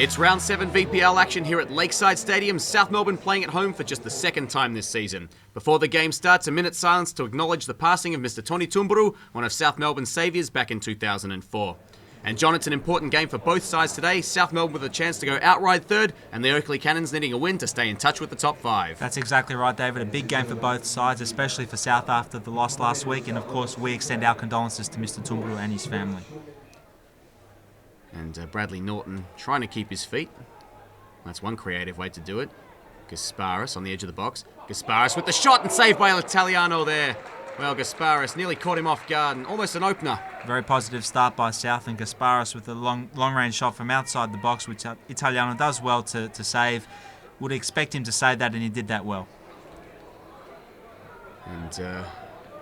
It's round 7 VPL action here at Lakeside Stadium, South Melbourne playing at home for just the second time this season. Before the game starts, a minute's silence to acknowledge the passing of Mr. Tony Tumburu, one of South Melbourne's saviours back in 2004. And John, it's an important game for both sides today. South Melbourne with a chance to go outright third, and the Oakleigh Cannons needing a win to stay in touch with the top 5. That's exactly right, David. A big game for both sides, especially for South after the loss last week. And of course, we extend our condolences to Mr. Tumburu and his family. And Bradley Norton trying to keep his feet. That's one creative way to do it. Gasparis on the edge of the box. Gasparis with the shot and saved by Italiano there. Well, Gasparis nearly caught him off guard and almost an opener. Very positive start by South, and Gasparis with a long-range shot from outside the box, which Italiano does well to save. Would expect him to save that, and he did that well. And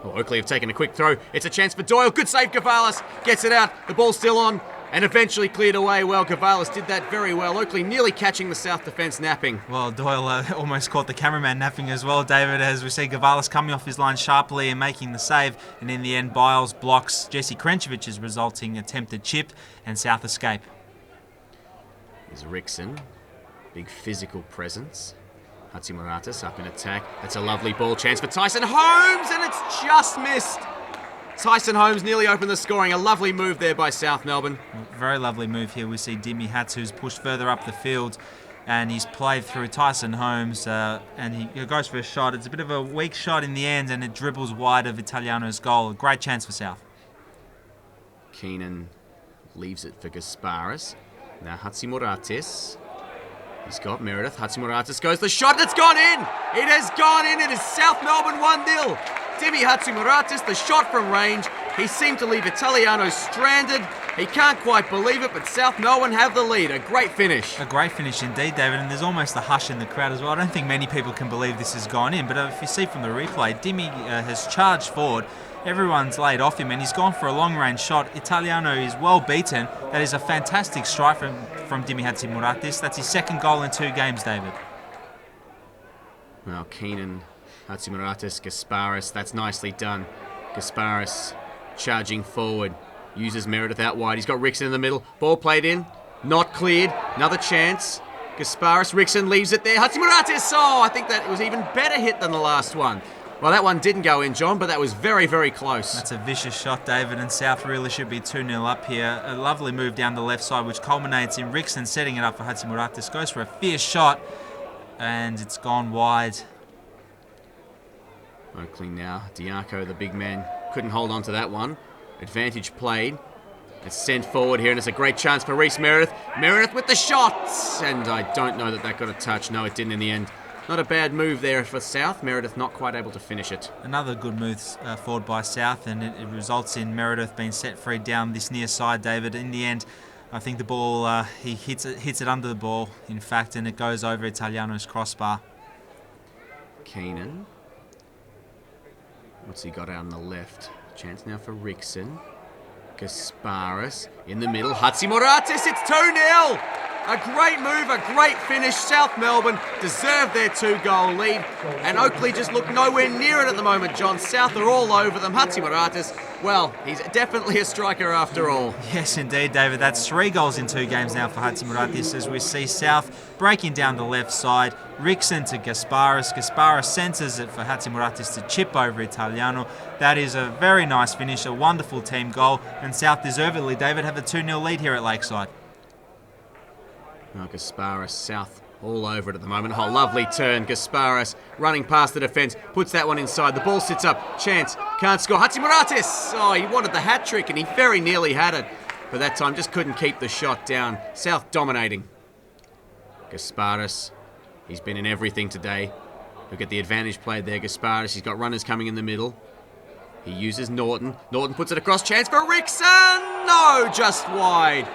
Oakleigh have taken a quick throw. It's a chance for Doyle. Good save, Gavalis. Gets it out. The ball's still on. And eventually cleared away. Well, Gavalis did that very well. Oakleigh nearly catching the South defence napping. Well, Doyle almost caught the cameraman napping as well, David, as we see Gavalis coming off his line sharply and making the save. And in the end, Biles blocks Jesse Krenchevic's resulting attempted chip, and South escape. Here's Rickson. Big physical presence. Hatzimuratis up in attack. That's a lovely ball chance for Tyson Holmes, and it's just missed. Tyson Holmes nearly opened the scoring. A lovely move there by South Melbourne. Very lovely move here. We see Dimi Hatz, who's pushed further up the field, and he's played through Tyson Holmes, and he goes for a shot. It's a bit of a weak shot in the end, and it dribbles wide of Italiano's goal. A great chance for South. Keenan leaves it for Gasparis. Now Hatzimuratis. He's got Meredith. Hatzimuratis goes the shot, and it's gone in! It has gone in. It is South Melbourne 1-0. Dimi Hatzimuratis, the shot from range. He seemed to leave Italiano stranded. He can't quite believe it, but South Melbourne have the lead. A great finish. A great finish indeed, David, and there's almost a hush in the crowd as well. I don't think many people can believe this has gone in, but if you see from the replay, Dimi has charged forward. Everyone's laid off him, and he's gone for a long-range shot. Italiano is well beaten. That is a fantastic strike from Dimi Hatzimuratis. That's his second goal in 2 games, David. Well, Keenan, Hatzimuratis, Gasparis, that's nicely done. Gasparis charging forward, uses Meredith out wide. He's got Rickson in the middle. Ball played in, not cleared. Another chance. Gasparis, Rickson leaves it there. Hatzimuratis, I think that was even better hit than the last one. Well, that one didn't go in, John, but that was very, very close. That's a vicious shot, David, and South really should be 2-0 up here. A lovely move down the left side, which culminates in Rickson setting it up for Hatzimuratis. Goes for a fierce shot, and it's gone wide. Oakleigh now. Diaco, the big man, couldn't hold on to that one. Advantage played. It's sent forward here, and it's a great chance for Reece Meredith. Meredith with the shot! And I don't know that got a touch. No, it didn't in the end. Not a bad move there for South. Meredith not quite able to finish it. Another good move forward by South, and it results in Meredith being set free down this near side, David. In the end, I think the ball, he hits it under the ball, in fact, and it goes over Italiano's crossbar. Keenan. What's he got out on the left? Chance now for Rickson. Gasparis in the middle. Hatzimuratis, it's 2-0! A great move, a great finish. South Melbourne deserved their 2-goal lead, and Oakleigh just look nowhere near it at the moment, John. South are all over them. Hatzimuratis, well, he's definitely a striker after all. Yes, indeed, David. That's 3 goals in 2 games now for Hatzimuratis, as we see South breaking down the left side. Rickson to Gasparis. Gasparis senses it for Hatzimuratis to chip over Italiano. That is a very nice finish, a wonderful team goal, and South deservedly, David, have a 2-0 lead here at Lakeside. Now Gasparis, South all over it at the moment. Oh, lovely turn. Gasparis running past the defence, puts that one inside. The ball sits up. Chance, can't score. Hatzimuratis! Oh, he wanted the hat-trick, and he very nearly had it. But that time just couldn't keep the shot down. South dominating. Gasparis, he's been in everything today. Look at the advantage played there. Gasparis, he's got runners coming in the middle. He uses Norton. Norton puts it across. Chance for Rickson! No, just wide.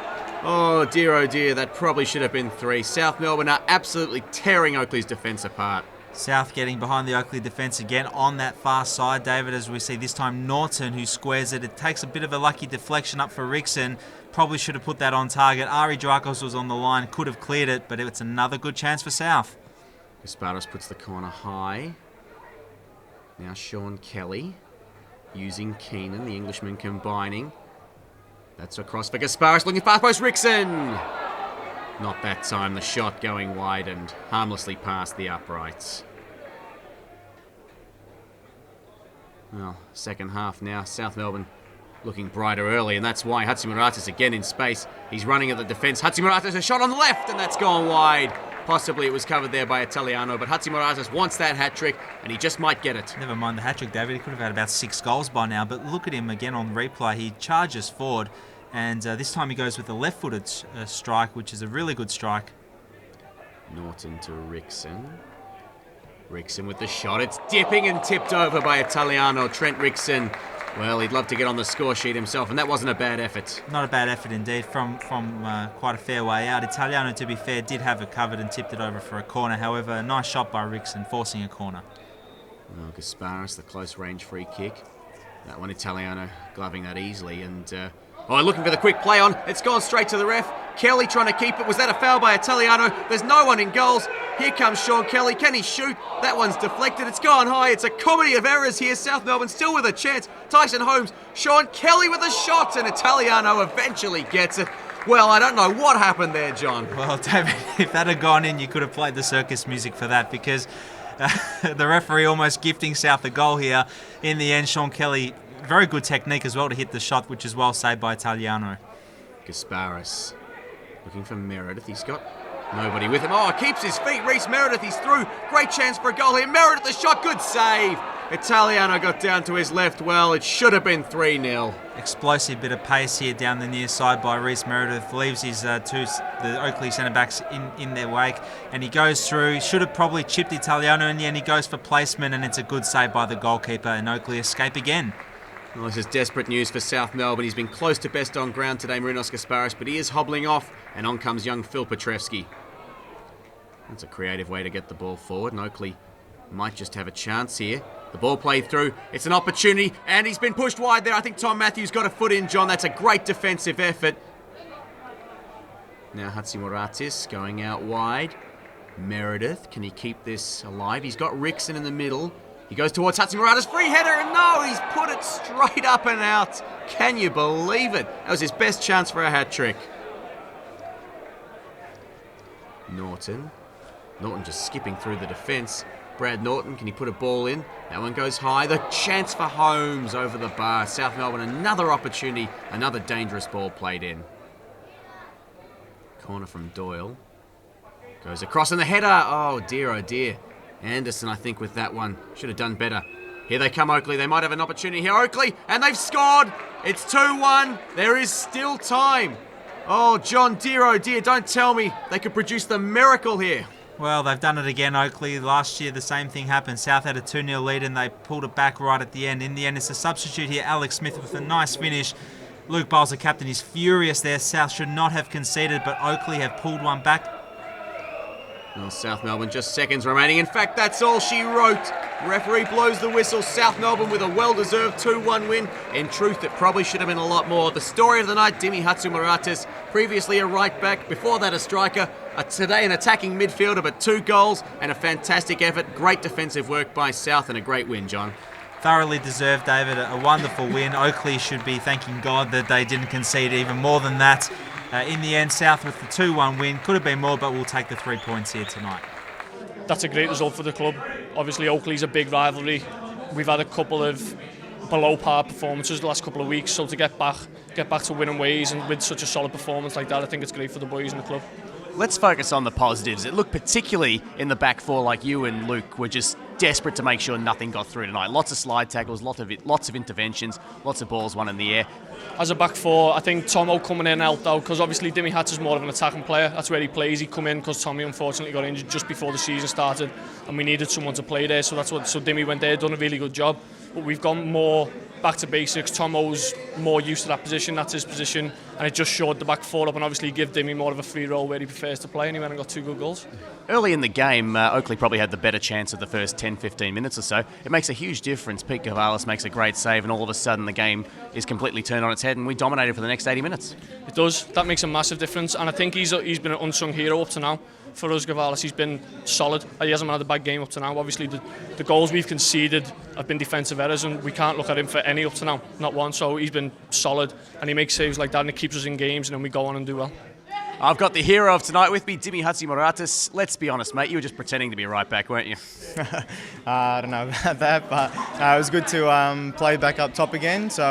Oh dear, that probably should have been 3. South Melbourne are absolutely tearing Oakleigh's defence apart. South getting behind the Oakleigh defence again on that far side, David, as we see this time Norton who squares it. It takes a bit of a lucky deflection up for Rickson. Probably should have put that on target. Ari Drakos was on the line, could have cleared it, but it's another good chance for South. Gasparis puts the corner high. Now Sean Kelly using Keenan, the Englishman combining. That's across for Gasparis, looking far post, Rickson. Not that time, the shot going wide and harmlessly past the uprights. Well, second half now, South Melbourne looking brighter early, and that's why Hatzimuratis again in space. He's running at the defence. Hatzimuratis, a shot on the left, and that's gone wide. Possibly it was covered there by Italiano, but Hatzimuratis wants that hat-trick, and he just might get it. Never mind the hat-trick, David. He could have had about 6 goals by now, but look at him again on replay. He charges forward, and this time he goes with a left-footed strike, which is a really good strike. Norton to Rickson. Rickson with the shot. It's dipping and tipped over by Italiano. Trent Rickson. Well, he'd love to get on the score sheet himself, and that wasn't a bad effort. Not a bad effort indeed, from quite a fair way out. Italiano, to be fair, did have it covered and tipped it over for a corner. However, a nice shot by Rickson, forcing a corner. Well, Gasparis, the close-range free kick. That one, Italiano gloving that easily, and looking for the quick play on. It's gone straight to the ref. Kelly trying to keep it. Was that a foul by Italiano? There's no one in goals. Here comes Sean Kelly. Can he shoot? That one's deflected. It's gone high. It's a comedy of errors here. South Melbourne still with a chance. Tyson Holmes, Sean Kelly with a shot, and Italiano eventually gets it. Well, I don't know what happened there, John. Well, David, if that had gone in, you could have played the circus music for that, because the referee almost gifting South a goal here. In the end, Sean Kelly, very good technique as well to hit the shot, which is well saved by Italiano. Gasparis looking for Meredith. He's got nobody with him. Oh, keeps his feet. Reece Meredith, he's through. Great chance for a goal here. Meredith, the shot. Good save. Italiano got down to his left. Well, it should have been 3-0. Explosive bit of pace here down the near side by Reece Meredith. Leaves his the Oakleigh centre-backs in their wake. And he goes through. Should have probably chipped Italiano in the end. He goes for placement, and it's a good save by the goalkeeper. And Oakleigh escape again. Well, this is desperate news for South Melbourne. He's been close to best on ground today, Marinos Gasparis, but he is hobbling off, and on comes young Phil Petrevski. That's a creative way to get the ball forward, and Oakleigh might just have a chance here. The ball played through. It's an opportunity, and he's been pushed wide there. I think Tom Matthews got a foot in, John. That's a great defensive effort. Now Hatzimuratis going out wide. Meredith, can he keep this alive? He's got Rickson in the middle. He goes towards Hatzimuratis, free header, and no, he's put it straight up and out. Can you believe it? That was his best chance for a hat-trick. Norton just skipping through the defence. Brad Norton, can he put a ball in? That one goes high. The chance for Holmes over the bar. South Melbourne, another opportunity, another dangerous ball played in. Corner from Doyle. Goes across in the header. Oh dear. Anderson, I think, with that one. Should have done better. Here they come, Oakleigh. They might have an opportunity here. Oakleigh, and they've scored. It's 2-1. There is still time. Oh, John, oh dear, don't tell me they could produce the miracle here. Well, they've done it again, Oakleigh. Last year, the same thing happened. South had a 2-0 lead, and they pulled it back right at the end. In the end, it's a substitute here. Alex Smith with a nice finish. Luke Bowles, the captain, is furious there. South should not have conceded, but Oakleigh have pulled one back. Well, South Melbourne, just seconds remaining. In fact, that's all she wrote. Referee blows the whistle. South Melbourne with a well-deserved 2-1 win. In truth, it probably should have been a lot more. The story of the night, Dimi Hatzimuratis, previously a right-back, before that a striker, today an attacking midfielder, but 2 goals and a fantastic effort. Great defensive work by South and a great win, John. Thoroughly deserved, David. A wonderful win. Oakleigh should be thanking God that they didn't concede even more than that. In the end, South with the 2-1 win. Could have been more, but we'll take the 3 points here tonight. That's a great result for the club. Obviously, Oakleigh's a big rivalry. We've had a couple of below-par performances the last couple of weeks, so to get back to winning ways and with such a solid performance like that, I think it's great for the boys in the club. Let's focus on the positives. It looked particularly in the back four like you and Luke were just desperate to make sure nothing got through tonight. Lots of slide tackles, lots of interventions, lots of balls won in the air. As a back four, I think Tomo coming in helped out because obviously Dimi Hatz is more of an attacking player. That's where he plays. He come in because Tommy unfortunately got injured just before the season started and we needed someone to play there. So Dimi went there, done a really good job. But we've gone more back to basics. Tomo's more used to that position. That's his position. And it just showed the back four up and obviously give Dimi more of a free role where he prefers to play and he went and got 2 good goals. Early in the game, Oakleigh probably had the better chance of the first 10-15 minutes or so. It makes a huge difference. Pete Gavalis makes a great save and all of a sudden the game is completely turned on its head and we dominated for the next 80 minutes. It does. That makes a massive difference and I think he's been an unsung hero up to now. For us, Gavalis, he's been solid. He hasn't had a bad game up to now. Obviously, the goals we've conceded have been defensive errors and we can't look at him for any up to now, not one. So he's been solid and he makes saves like that and it keeps us in games and then we go on and do well. I've got the hero of tonight with me, Dimi Hatzimoratis. Let's be honest, mate, you were just pretending to be right back, weren't you? I don't know about that, but it was good to play back up top again. So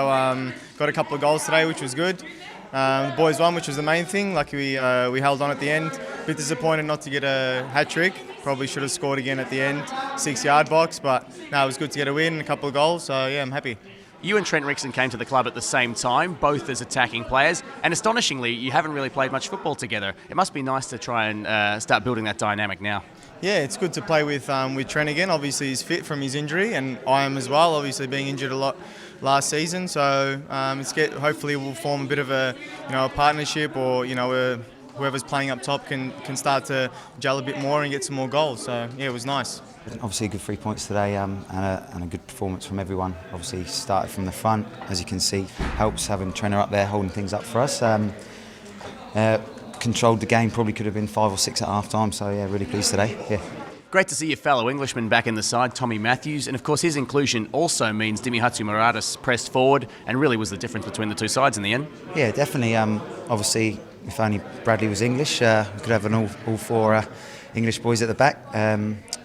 got a couple of goals today, which was good. The boys won, which was the main thing. Lucky we held on at the end. A bit disappointed not to get a hat trick. Probably should have scored again at the end, 6-yard box. But no, it was good to get a win and a couple of goals. So yeah, I'm happy. You and Trent Rickson came to the club at the same time, both as attacking players, and astonishingly, you haven't really played much football together. It must be nice to try and start building that dynamic now. Yeah, it's good to play with Trent again. Obviously, he's fit from his injury, and I am as well. Obviously, being injured a lot last season, so hopefully we'll form a bit of a partnership, or whoever's playing up top can start to gel a bit more and get some more goals. So yeah, it was nice. Obviously, good 3 points today, and a good performance from everyone. Obviously, started from the front, as you can see. Helps having Trenner up there holding things up for us. Controlled the game, probably could have been 5 or 6 at half time, so yeah, really pleased today. Yeah. Great to see your fellow Englishman back in the side, Tommy Matthews, and of course his inclusion also means Dimi Hatzimoratis pressed forward and really was the difference between the two sides in the end. Yeah, definitely. Obviously, if only Bradley was English, we could have all 4 English boys at the back.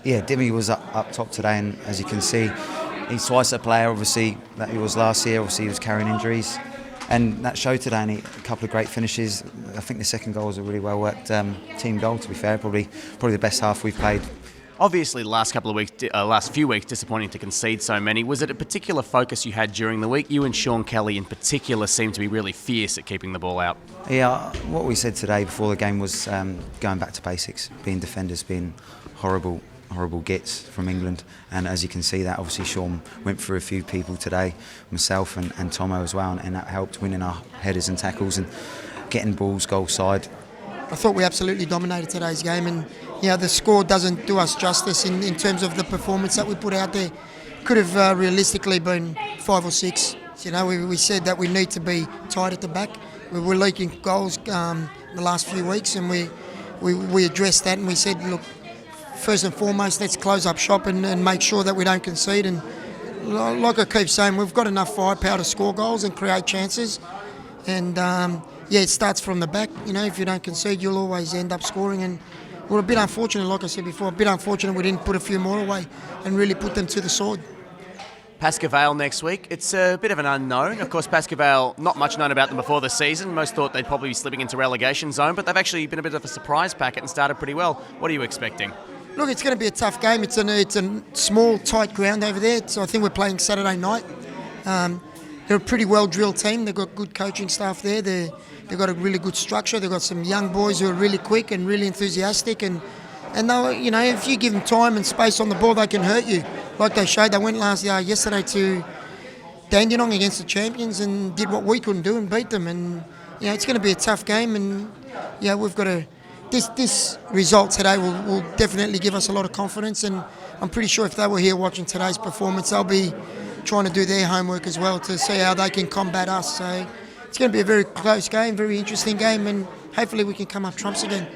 Yeah, Dimi was up top today, and as you can see, he's twice a player, obviously, that he was last year. Obviously, he was carrying injuries. And that showed today, and a couple of great finishes. I think the second goal was a really well-worked team goal, to be fair. Probably the best half we've played. Obviously, the last few weeks, disappointing to concede so many. Was it a particular focus you had during the week? You and Sean Kelly in particular seemed to be really fierce at keeping the ball out. Yeah, what we said today before the game was going back to basics, being defenders, being horrible gets from England, and as you can see that obviously Sean went through a few people today, myself and Tomo as well, and that helped winning our headers and tackles and getting balls goal side. I thought we absolutely dominated today's game, and the score doesn't do us justice in terms of the performance that we put out there. Could have realistically been 5 or 6. We said that we need to be tight at the back. We were leaking goals the last few weeks, and we addressed that, and we said, look, first and foremost, let's close up shop and make sure that we don't concede. And like I keep saying, we've got enough firepower to score goals and create chances. And it starts from the back. If you don't concede, you'll always end up scoring. And we're a bit unfortunate, like I said before, we didn't put a few more away and really put them to the sword. Pascoe next week. It's a bit of an unknown. Of course, Pascoe, not much known about them before the season. Most thought they'd probably be slipping into relegation zone, but they've actually been a bit of a surprise packet and started pretty well. What are you expecting? Look, it's going to be a tough game. It's a small, tight ground over there, so I think we're playing Saturday night. They're a pretty well-drilled team. They've got good coaching staff there. They've got a really good structure. They've got some young boys who are really quick and really enthusiastic. And if you give them time and space on the ball, they can hurt you. Like they showed, they went yesterday to Dandenong against the champions and did what we couldn't do and beat them. And it's going to be a tough game. And we've got to. This result today will definitely give us a lot of confidence, and I'm pretty sure if they were here watching today's performance, they'll be trying to do their homework as well to see how they can combat us. So it's going to be a very close game, very interesting game, and hopefully we can come up trumps again.